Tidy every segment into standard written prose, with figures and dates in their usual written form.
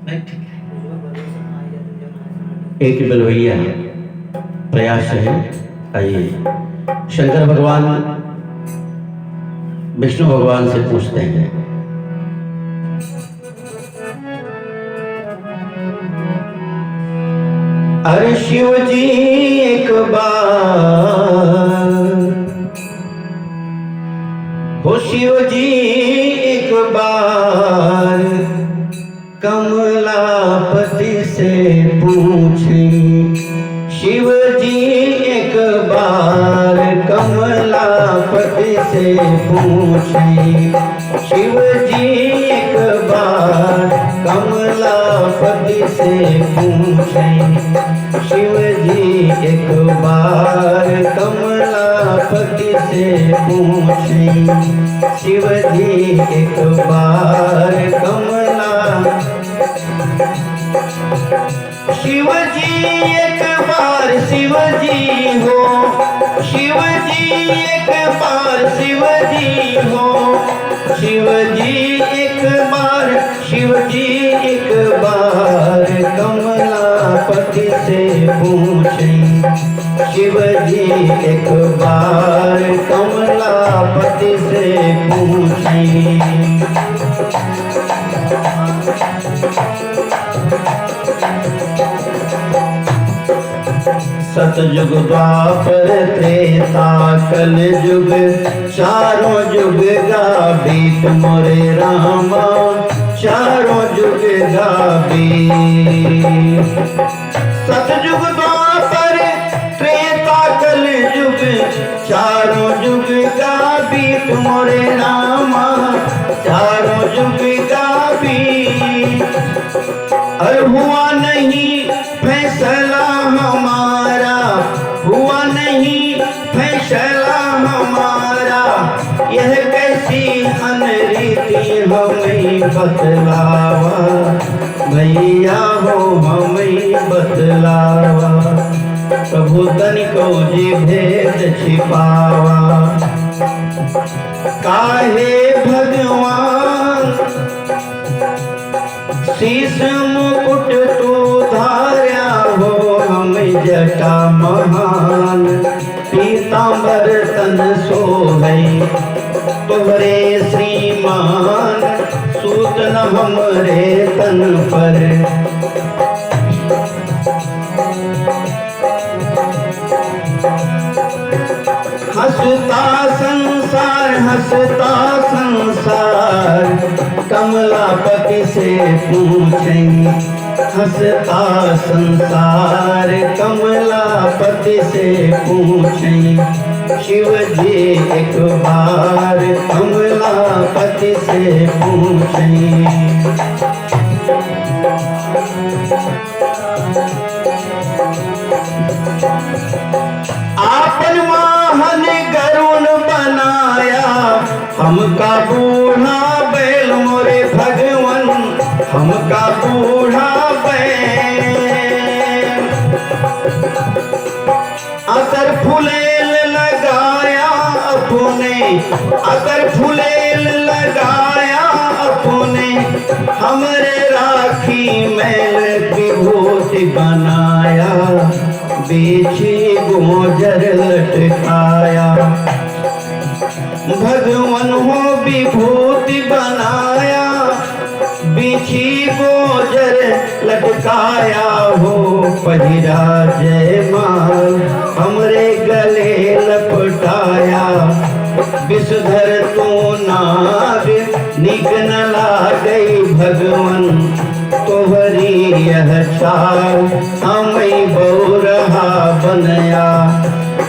नहीं ठीक है। एक बलवैया प्रयास है। आइए शंकर भगवान विष्णु भगवान से पूछते हैं, अरे शिव जी एक बार, हो शिव जी एक बार कमलापति से पूछें। शिव जी एक बार कमलापति से पूछें। शिव जी एक बार कमलापति से पूछें। शिव जी एक बार कमलापति से पूछें। शिव जी एक बार शिव जी एक बार शिव जी हो, शिव जी एक बार शिव जी हो, शिव जी एक बार, शिव जी एक बार कमलापति से पूछें। शिव जी एक बार कमलापति से पूछें। सतयुग द्वापर त्रेता कल युग चारों युग गाबीत मोरे रामा, चारों युग गाबीत। सतयुग द्वापर त्रेता कल युग चारों युग गाबीत मोरे रामा, चारों युग गाबीत। अरे हुआ नहीं फैसला हमारा, हुआ नहीं फैसला हमारा, यह कैसी अनरीति हमें बतलावा, भैया हो हमें बतलावा। प्रभु तनिको जी भेद छिपावा। काहे भगवान शीश मुकुट तू धार्या हो, हम जटा महान पीतांबर तन सोहै। तोहरे श्रीमान सूत न हमरे तन पर। हंसता संसार, हंसता संसार कमलापति से पूछें। हंसता संसार कमलापति से पूछें। शिव जी एक बार कमलापति से पूछें। आपन वाहन गरुण बनाया, हमका बूढ़ा बैल मोरे भगवन, हमका बूढ़ा बैल। असर फुलेल लगाया अपने, असर फुलेल लगाया अपने, हमरे राखी मैल विभूति बनाया, बेची गोजर लटकाया। भगवान हो विभूति बनाया, बिछी गोजर लटकाया हो। पहिरा जयमाल हमरे गले लपटाया, विषधर तो नाग निगन लागई भगवन। तोहरी यह चाल हमें बहुरहा बनया।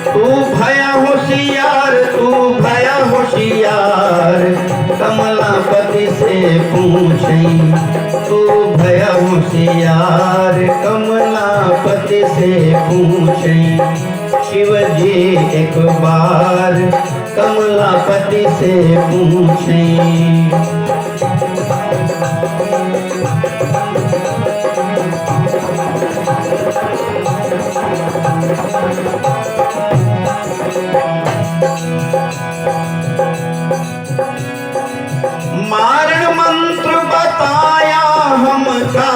तू भया होशियार, तू भया होशियार कमलापति से पूछें। तू भया होशियार कमलापति से पूछें। शिव जी एक बार कमलापति से पूछें। मारण मंत्र बताया हमका,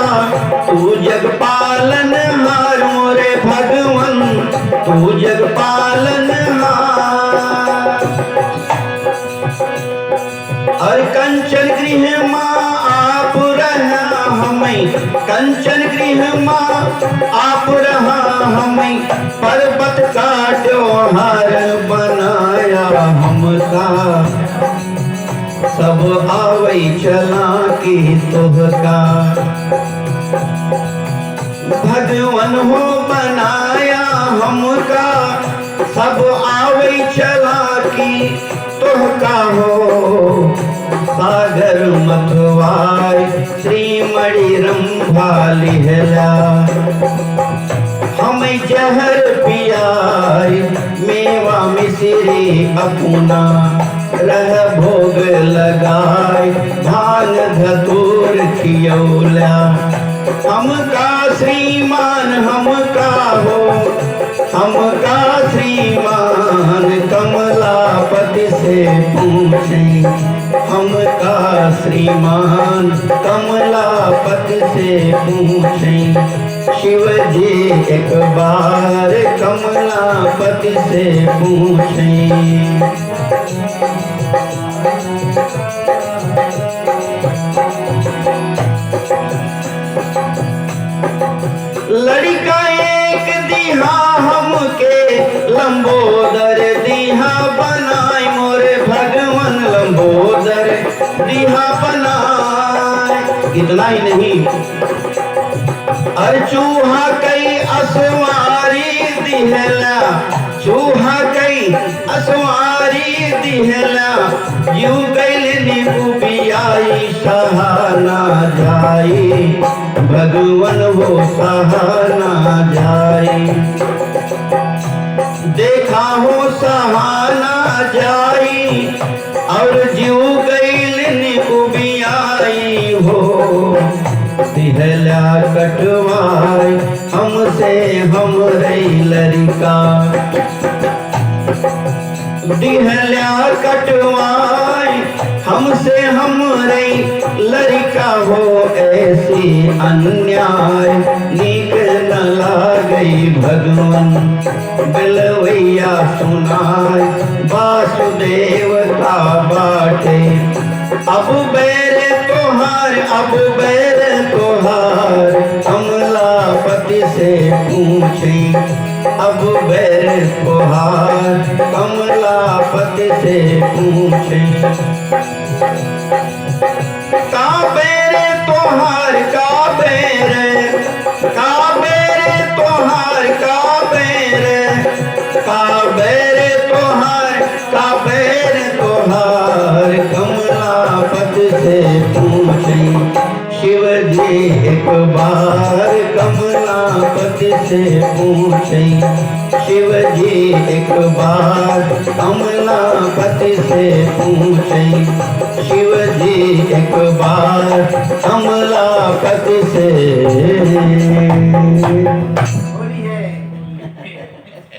तू जग पालन हार मोरे भगवन, तू जग पालन हार। और कंचन गृह माँ आप रहा हमें, कंचन गृह माँ आप रहा हमें, पर्वत का त्योहार बनाया हमका। सब आवै चला की तोहका, भगवन हो बनाया हमका। सब आवै चला की तोहका हो, सागर मथवाय श्रीमणि रंभा लिहला। हमें जहर पियाई मेवा मिश्री अपना, रह भोग लगाए भांग धतूर खियौला। हमका श्रीमान हमका हो, हमका श्रीमान कमलापति से पूछे। हमका श्रीमान कमलापति से पूछे। शिव जी एक बार कमलापति से पूछे। लड़का एक दिहा हमके लंबोदर दिहा बनाए मोरे भगवन, लंबोदर दिहा बनाए। इतना ही नहीं, और चूहा कई असवारी दिहला, चूहा कई असवारी दिहला। यूं गैल निबुबियाई सहाना जाई, भगवन वो सहाना जाई। देखा हो सहाना जाई, और जीव गैल निबुबियाई हो। दिहला कटवाई हमसे हमरे लड़का, दिहला कटवाई हमसे हमरे लड़का हो। ऐसी अन्याय नीक न लागई भगवन, बिलवैया सुनाय वासुदेव का बाटे। अब बैर तोहार, अब बैर तोहार कमलापति से पूछे। अब बैर तोहार कमलापति से पूछे। का बैर तोहार का बैर, का बैर तोहार का बैर, का बैर तोहार का बैर तोहार कमलापति से पूछे। शिव जी एक बार कमलापति से पूछे। शिव जी एक बार कमलापति से पूछे। शिव जी एक बार कमलापति से